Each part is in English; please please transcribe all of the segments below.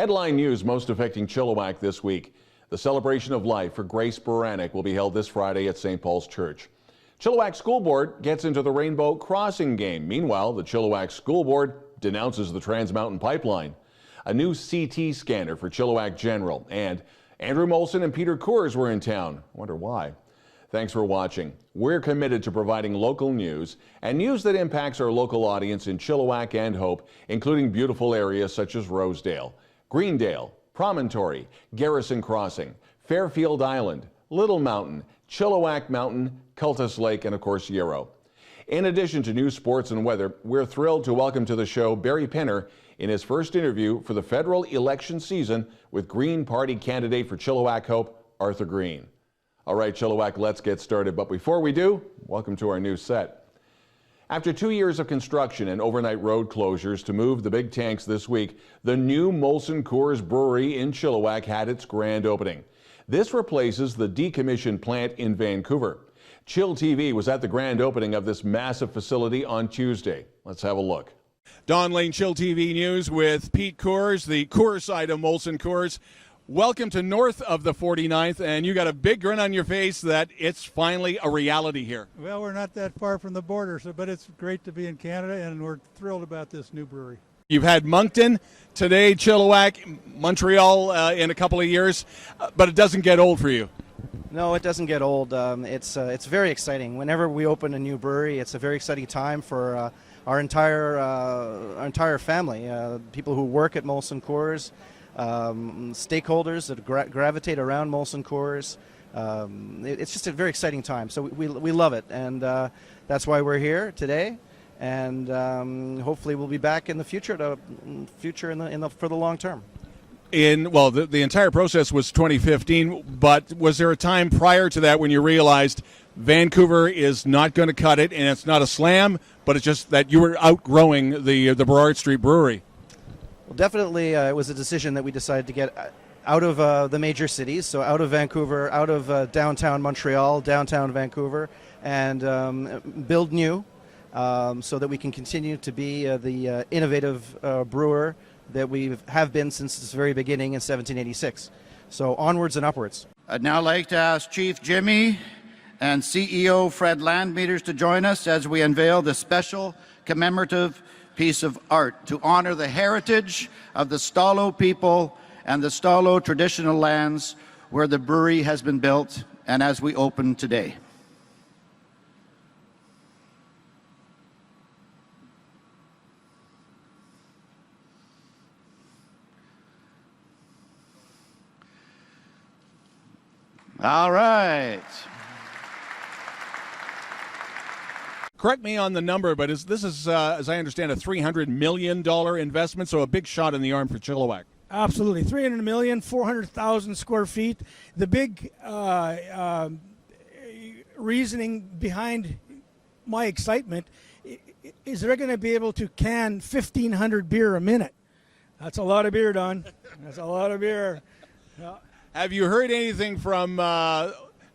Headline news most affecting Chilliwack this week. The celebration of life for Grace Baranyk will be held this Friday at St. Paul's Church. Chilliwack School Board gets into the Rainbow Crossing game. Meanwhile, the Chilliwack School Board denounces the TransMountain pipeline. A new CT scanner for Chilliwack General, and Andrew Molson and Peter Coors were in town. I wonder why. Thanks for watching. We're committed to providing local news and news that impacts our local audience in Chilliwack and Hope, including beautiful areas such as Rosedale, Greendale, Promontory, Garrison Crossing, Fairfield Island, Little Mountain, Chilliwack Mountain, Cultus Lake, and of course Yarrow. In addition to news, sports, and weather, we're thrilled to welcome to the show Barry Pinner in his first interview for the federal election season with Green Party candidate for Chilliwack Hope, Arthur Green. All right, Chilliwack, let's get started. But before we do, welcome to our new set. After 2 years of construction and overnight road closures to move the big tanks this week, the new Molson Coors Brewery in Chilliwack had its grand opening. This replaces the decommissioned plant in Vancouver. chillTV was at the grand opening of this massive facility on Tuesday. Let's have a look. Don Lehn, chillTV News with Pete Coors, the Coors side of Molson Coors. Welcome to north of the 49th, and you got a big grin on your face that it's finally a reality here. Well, we're not that far from the border, but it's great to be in Canada, and we're thrilled about this new brewery. You've had Moncton, today Chilliwack, Montreal in a couple of years, but it doesn't get old for you. No, it doesn't get old. It's very exciting. Whenever we open a new brewery, it's a very exciting time for our entire family, people who work at Molson Coors, stakeholders that gravitate around Molson Coors. It's just a very exciting time, so we love it, and that's why we're here today, and hopefully we'll be back in the future for the long term. The entire process was 2015, but was there a time prior to that when you realized Vancouver is not going to cut it, and it's not a slam, but it's just that you were outgrowing the Burrard Street Brewery? Well, definitely it was a decision that we decided to get out of the major cities, so out of Vancouver, out of downtown Montreal, downtown Vancouver, and build new so that we can continue to be the innovative brewer that we have been since its very beginning in 1786. So onwards and upwards. I'd now like to ask Chief Jimmy and CEO Fred Landmeters to join us as we unveil the special commemorative piece of art to honor the heritage of the Stalo people and the Stalo traditional lands where the brewery has been built and as we open today. All right. Correct me on the number, but this is, as I understand, a $300 million investment, so a big shot in the arm for Chilliwack. Absolutely. 300 million, 400,000 square feet. The big reasoning behind my excitement is they're going to be able to can 1,500 beer a minute. That's a lot of beer, Don. That's a lot of beer. Yeah. Have you heard anything from,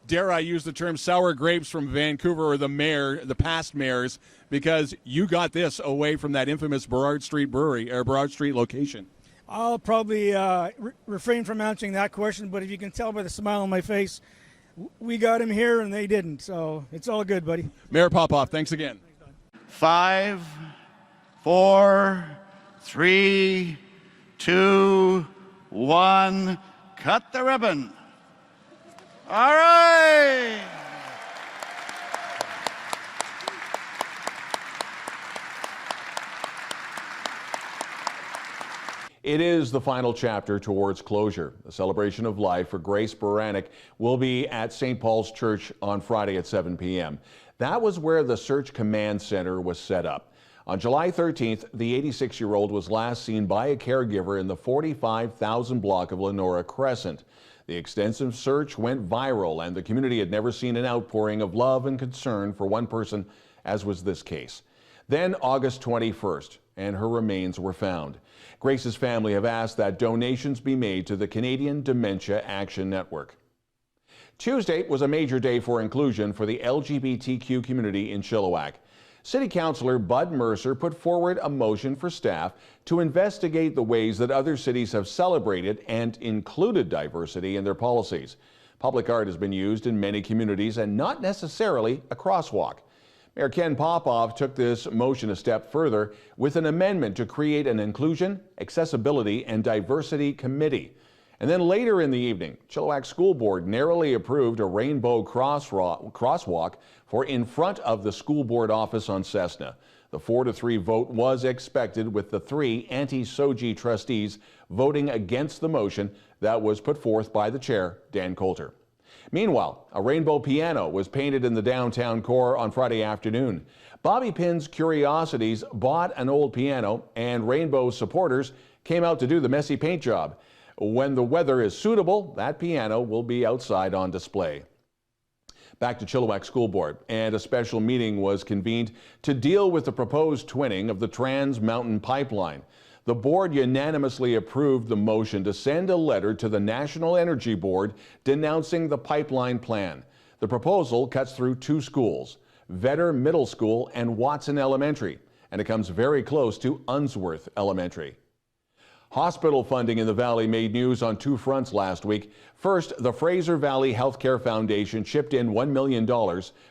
dare I use the term, sour grapes from Vancouver or the past mayors, because you got this away from that infamous Burrard Street Brewery or Burrard Street location? I'll probably refrain from answering that question, but if you can tell by the smile on my face, we got him here and they didn't, so it's all good, buddy. Mayor Popoff, thanks again. 5, 4, 3, 2, 1. Cut the ribbon. All right. It is the final chapter towards closure. The celebration of life for Grace Baranyk will be at St. Paul's Church on Friday at 7 p.m. That was where the Search Command Center was set up. On July 13th, the 86-year-old was last seen by a caregiver in the 45,000 block of Lenora Crescent. The extensive search went viral, and the community had never seen an outpouring of love and concern for one person, as was this case. Then August 21st, and her remains were found. Grace's family have asked that donations be made to the Canadian Dementia Action Network. Tuesday was a major day for inclusion for the LGBTQ community in Chilliwack. City Councillor Bud Mercer put forward a motion for staff to investigate the ways that other cities have celebrated and included diversity in their policies. Public art has been used in many communities and not necessarily a crosswalk. Mayor Ken Popoff took this motion a step further with an amendment to create an Inclusion, Accessibility and Diversity Committee. And then later in the evening, Chilliwack School Board narrowly approved a rainbow crosswalk for in front of the school board office on Cessna. The 4-3 vote was expected, with the 3 anti-SOGI trustees voting against the motion that was put forth by the chair, Dan Coulter. Meanwhile, a rainbow piano was painted in the downtown core on Friday afternoon. Bobby Pin's Curiosities bought an old piano, and rainbow supporters came out to do the messy paint job. When the weather is suitable, that piano will be outside on display. Back to Chilliwack School Board, and a special meeting was convened to deal with the proposed twinning of the TransMountain pipeline. The board unanimously approved the motion to send a letter to the National Energy Board denouncing the pipeline plan. The proposal cuts through 2 schools, Vedder Middle School and Watson Elementary, and it comes very close to Unsworth Elementary. Hospital funding in the Valley made news on 2 fronts last week. First, the Fraser Valley Healthcare Foundation chipped in $1 million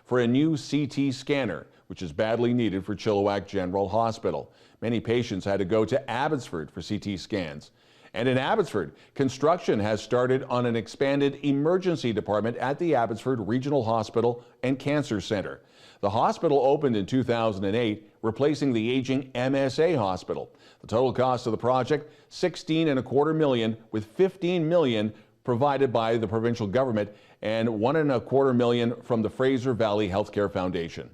for a new CT scanner, which is badly needed for Chilliwack General Hospital. Many patients had to go to Abbotsford for CT scans. And in Abbotsford, construction has started on an expanded emergency department at the Abbotsford Regional Hospital and Cancer Center. The hospital opened in 2008, replacing the aging MSA hospital. The total cost of the project, $16.25 million, with $15 million provided by the provincial government and $1.25 million from the Fraser Valley Healthcare Foundation.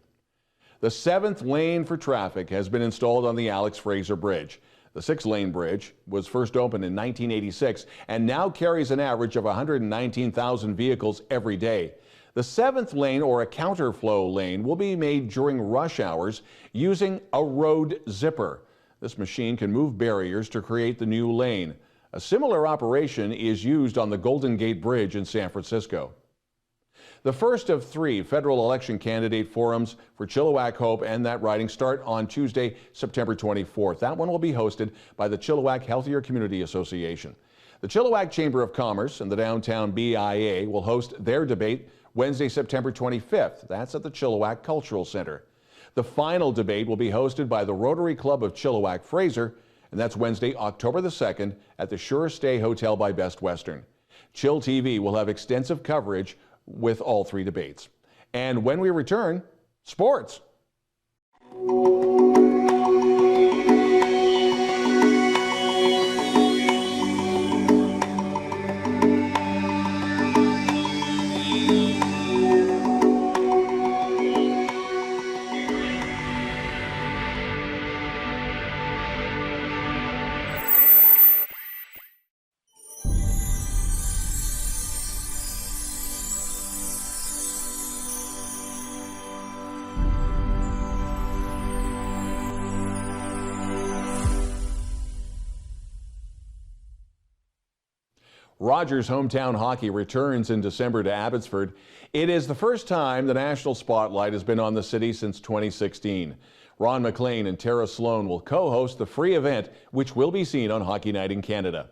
The 7th lane for traffic has been installed on the Alex Fraser Bridge. The 6-lane bridge was first opened in 1986 and now carries an average of 119,000 vehicles every day. The 7th lane, or a counterflow lane, will be made during rush hours using a road zipper. This machine can move barriers to create the new lane. A similar operation is used on the Golden Gate Bridge in San Francisco. The first of 3 federal election candidate forums for Chilliwack Hope and that riding start on Tuesday, September 24th. That one will be hosted by the Chilliwack Healthier Community Association. The Chilliwack Chamber of Commerce and the Downtown BIA will host their debate Wednesday, September 25th. That's at the Chilliwack Cultural Center. The final debate will be hosted by the Rotary Club of Chilliwack Fraser, and that's Wednesday, October the 2nd at the Sure Stay Hotel by Best Western. chillTV will have extensive coverage with all 3 debates. And when we return, sports. Rogers Hometown Hockey returns in December to Abbotsford. It is the first time the national spotlight has been on the city since 2016. Ron McLean and Tara Sloan will co-host the free event, which will be seen on Hockey Night in Canada.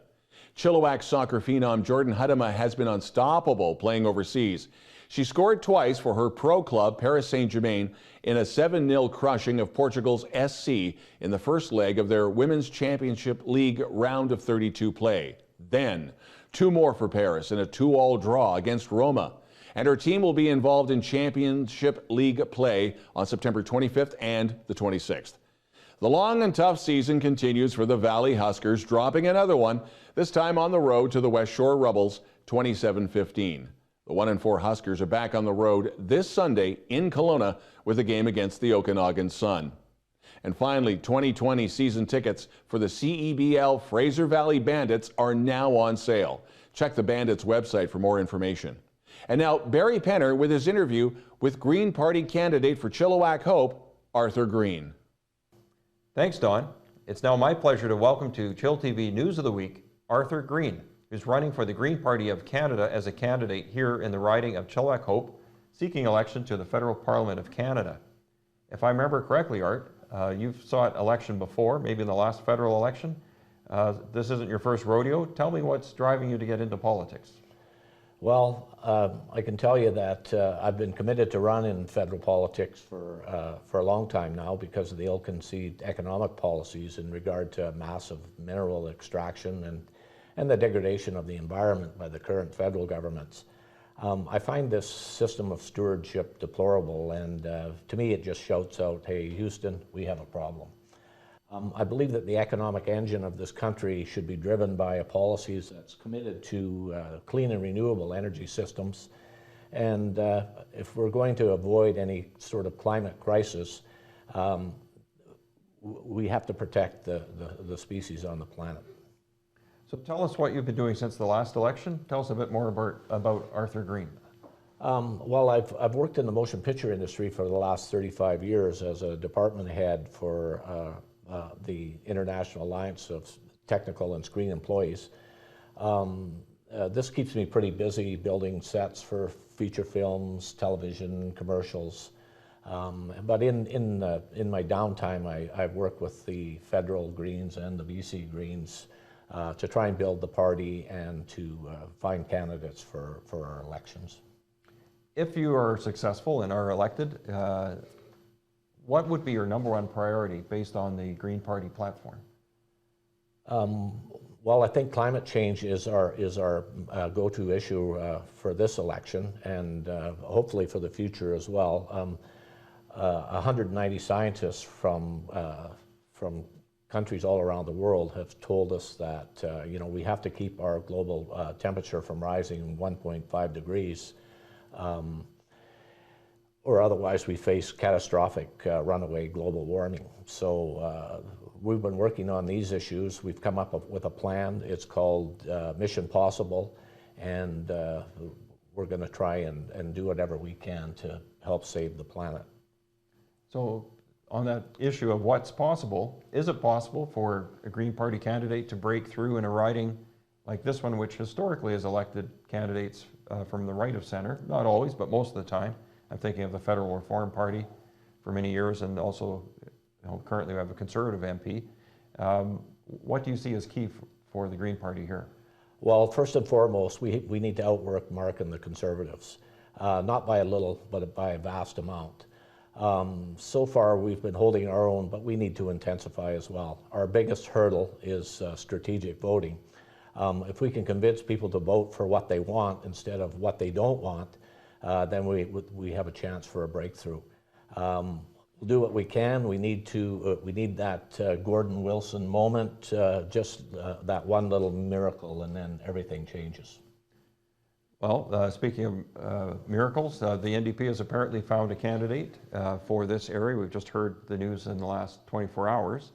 Chilliwack soccer phenom Jordan Huddema has been unstoppable playing overseas. She scored twice for her pro club, Paris Saint-Germain, in a 7-0 crushing of Portugal's SC in the first leg of their Women's Championship League round of 32 play. Then, 2 more for Paris in a 2-2 draw against Roma. And her team will be involved in Championship League play on September 25th and the 26th. The long and tough season continues for the Valley Huskers, dropping another one, this time on the road to the West Shore Rebels, 27-15. The 1-4 Huskers are back on the road this Sunday in Kelowna with a game against the Okanagan Sun. And finally, 2020 season tickets for the CEBL Fraser Valley Bandits are now on sale. Check the Bandits website for more information. And now, Barry Penner with his interview with Green Party candidate for Chilliwack Hope, Arthur Green. Thanks, Don. It's now my pleasure to welcome to chillTV News of the Week, Arthur Green, who's running for the Green Party of Canada as a candidate here in the riding of Chilliwack Hope, seeking election to the Federal Parliament of Canada. If I remember correctly, Art, you've sought election before, maybe in the last federal election. This isn't your first rodeo. Tell me what's driving you to get into politics. Well, I can tell you that I've been committed to run in federal politics for a long time now because of the ill-conceived economic policies in regard to massive mineral extraction and the degradation of the environment by the current federal governments. I find this system of stewardship deplorable, and to me it just shouts out, hey, Houston, we have a problem. I believe that the economic engine of this country should be driven by a policies that's committed to clean and renewable energy systems. And if we're going to avoid any sort of climate crisis, we have to protect the species on the planet. So tell us what you've been doing since the last election. Tell us a bit more about Arthur Green. Well, I've worked in the motion picture industry for the last 35 years as a department head for the International Alliance of Technical and Screen Employees. This keeps me pretty busy building sets for feature films, television, commercials. But in my downtime, I've worked with the federal Greens and the BC Greens to try and build the party and to find candidates for our elections. If you are successful and are elected, what would be your #1 priority based on the Green Party platform? Well, I think climate change is our go-to issue for this election, and hopefully for the future as well. 190 scientists from countries all around the world have told us that we have to keep our global temperature from rising 1.5 degrees. Or otherwise we face catastrophic runaway global warming. So we've been working on these issues. We've come up with a plan. It's called Mission Possible, and we're going to try and do whatever we can to help save the planet. So on that issue of what's possible, is it possible for a Green Party candidate to break through in a riding like this one, which historically has elected candidates from the right of center? Not always, but most of the time. I'm thinking of the Federal Reform Party for many years, and also currently we have a Conservative MP. What do you see as key for the Green Party here? Well, first and foremost, we need to outwork Mark and the Conservatives, not by a little, but by a vast amount. So far we've been holding our own, but we need to intensify as well. Our biggest hurdle is strategic voting. If we can convince people to vote for what they want instead of what they don't want, then we have a chance for a breakthrough. We'll do what we can. We need that Gordon Wilson moment, just that one little miracle, and then everything changes. Well, speaking of miracles, the NDP has apparently found a candidate for this area. We've just heard the news in the last 24 hours.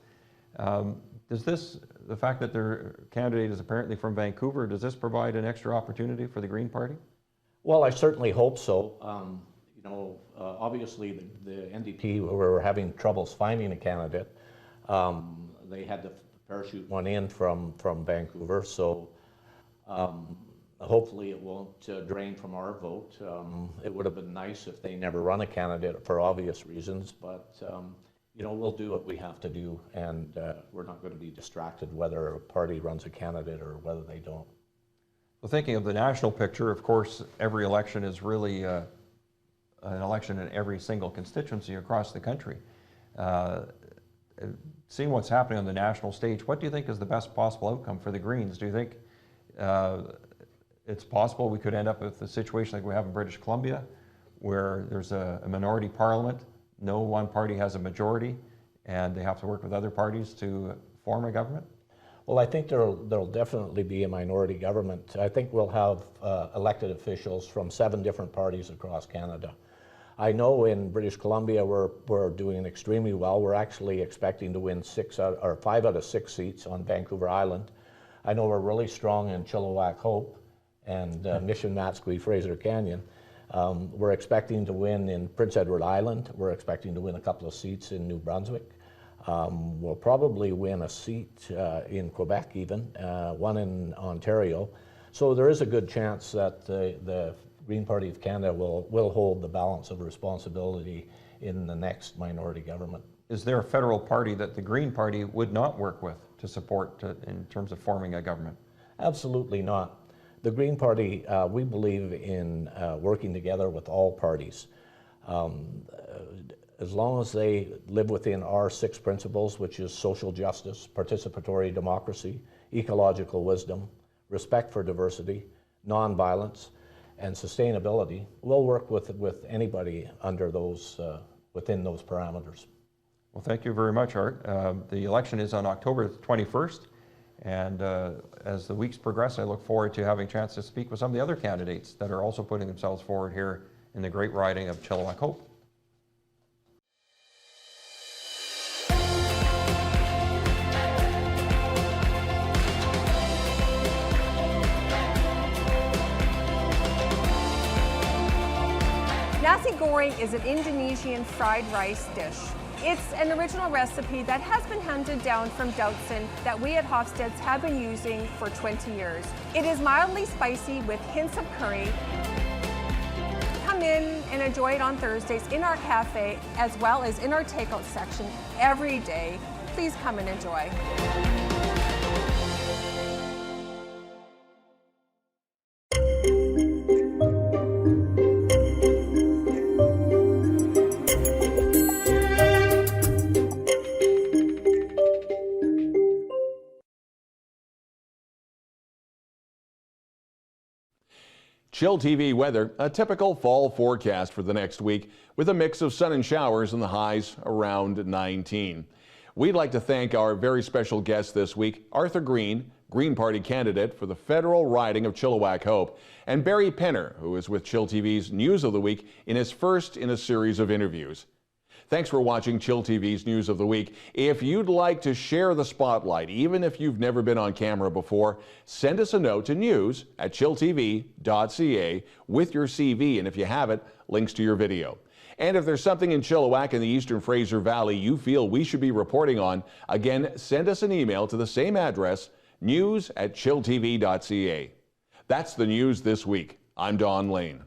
The fact that their candidate is apparently from Vancouver, does this provide an extra opportunity for the Green Party? Well, I certainly hope so. Obviously the NDP were having troubles finding a candidate. They had to parachute one in from Vancouver, so hopefully it won't drain from our vote. It would have been nice if they never run a candidate for obvious reasons, but we'll do what we have to do, and we're not going to be distracted whether a party runs a candidate or whether they don't. Well, thinking of the national picture, of course, every election is really an election in every single constituency across the country. Seeing what's happening on the national stage, what do you think is the best possible outcome for the Greens? Do you think it's possible we could end up with a situation like we have in British Columbia, where there's a minority parliament, no one party has a majority, and they have to work with other parties to form a government? Well, I think there'll definitely be a minority government. I think we'll have elected officials from 7 different parties across Canada. I know in British Columbia we're doing extremely well. We're actually expecting to win 5 out of 6 seats on Vancouver Island. I know we're really strong in Chilliwack Hope and Mission Matsqui Fraser Canyon. We're expecting to win in Prince Edward Island. We're expecting to win a couple of seats in New Brunswick. We'll probably win a seat in Quebec even, one in Ontario. So there is a good chance that the Green Party of Canada will hold the balance of responsibility in the next minority government. Is there a federal party that the Green Party would not work with to support in terms of forming a government? Absolutely not. The Green Party, we believe in working together with all parties. As long as they live within our 6 principles, which is social justice, participatory democracy, ecological wisdom, respect for diversity, nonviolence, and sustainability, we'll work with anybody under those, within those parameters. Well, thank you very much, Art. The election is on October 21st, and as the weeks progress, I look forward to having a chance to speak with some of the other candidates that are also putting themselves forward here in the great riding of Chilliwack Hope. Nasi goreng is an Indonesian fried rice dish. It's an original recipe that has been handed down from Doutzen that we at Hofstede's have been using for 20 years. It is mildly spicy with hints of curry. Come in and enjoy it on Thursdays in our cafe as well as in our takeout section every day. Please come and enjoy. chillTV weather, a typical fall forecast for the next week with a mix of sun and showers and the highs around 19. We'd like to thank our very special guest this week, Arthur Green, Green Party candidate for the federal riding of Chilliwack Hope, and Barry Penner, who is with chillTV's News of the Week in his first in a series of interviews. Thanks for watching chillTV's News of the Week. If you'd like to share the spotlight, even if you've never been on camera before, send us a note to news@chilltv.ca with your CV, and if you have it, links to your video. And if there's something in Chilliwack and the eastern Fraser Valley you feel we should be reporting on, again, send us an email to the same address, news@chilltv.ca. That's the news this week. I'm Don Lehn.